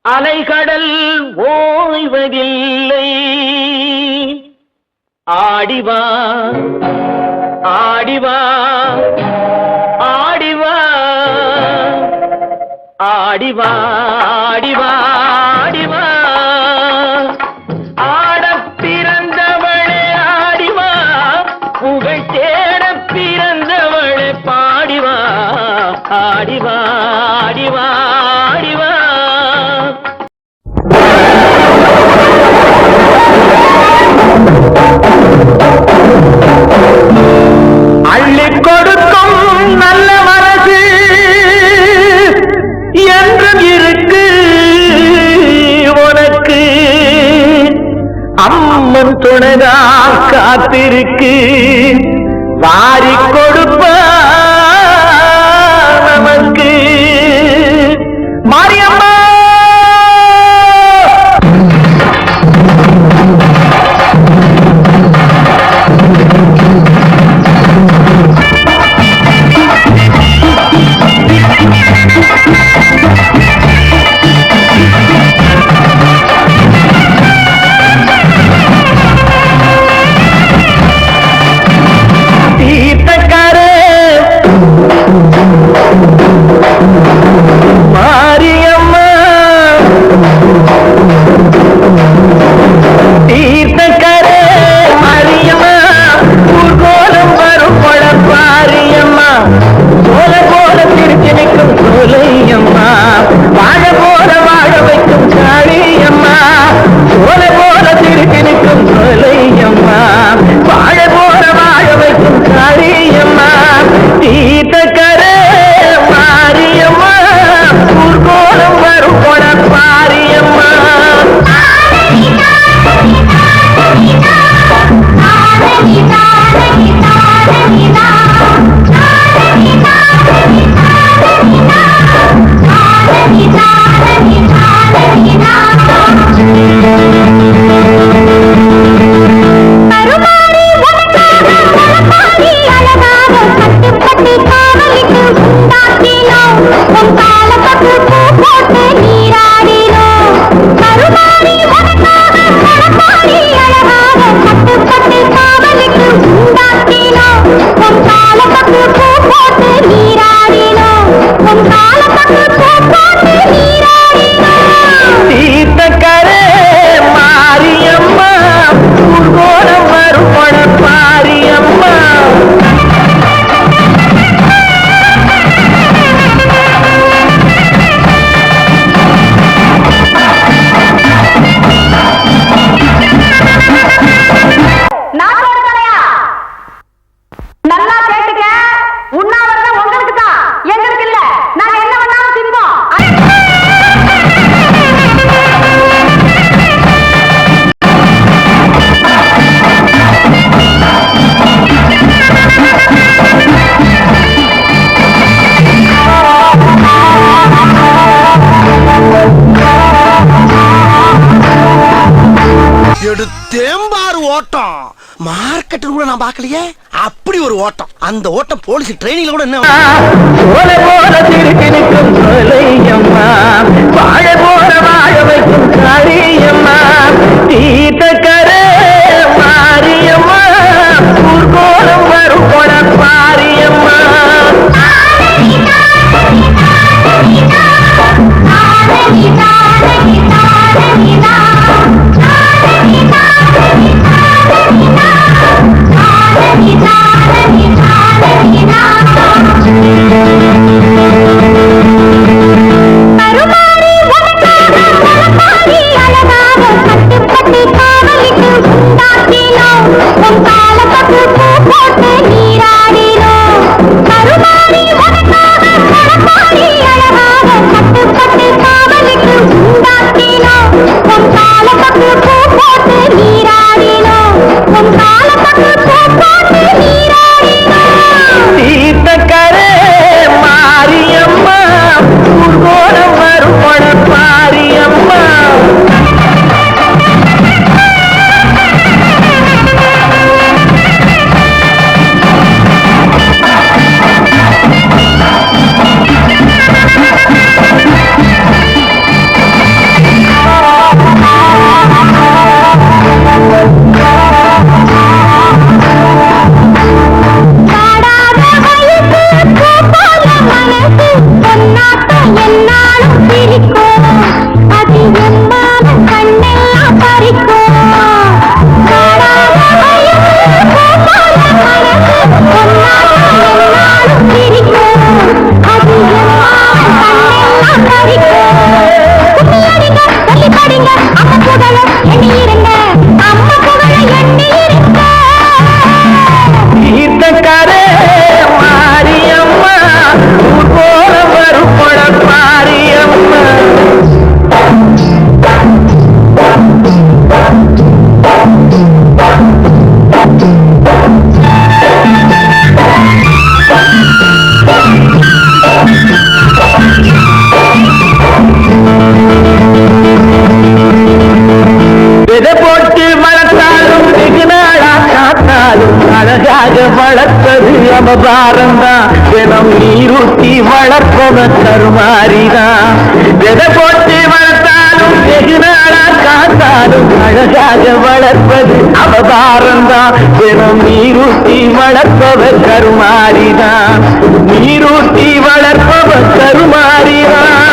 அலைகடல் ஓய்வதில்லை ஆடிவா ஆடிவா ஆடிவா ஆடிவா ஆடிவா ஆடிவா ஆடப் பிறந்தவளே ஆடிவா புகழ் தேடப் பிறந்தவளே பாடிவா ஆடிவா ஆடிவா ஆடிவா அள்ளிக் கொடுக்கும் நல்ல மனசு என்றும் இருக்கு உனக்கு அம்மன் துணைதா காத்திருக்கு வாரிக் கொடுப்ப நமக்கு மாரியம்மா தேம்பாறு ஓட்டம் மார்க்கெட்டில் கூட நான் பார்க்கலையே. அப்படி ஒரு ஓட்டம். அந்த ஓட்டம் போலீஸ் ட்ரைனிங்ல கூட என்ன போல போல திருப்பினுக்கும் சொல்லையம்மா வாழ போற வாழ வைக்கும் காரியம்மா தீர்த்தக்கரே மாரியம்மா ஊர்கோலம் வரும் கொட பாரியம்மா அழகாக கட்டுப்பட்டு காவலிக்கு வளர்ப்பது அவபாரம்தான் தினம் நீரூட்டி வளர்ப்பவன் கருமாறிதான் எதை போட்டு வளர்த்தாலும் வெகு நாளா காத்தாலும் அழகாக வளர்ப்பது அவபாரம்தான் தினம் நீரூட்டி வளர்ப்பவர் கருமாறிதான் நீரூட்டி வளர்ப்பவர் கருமாறிதான்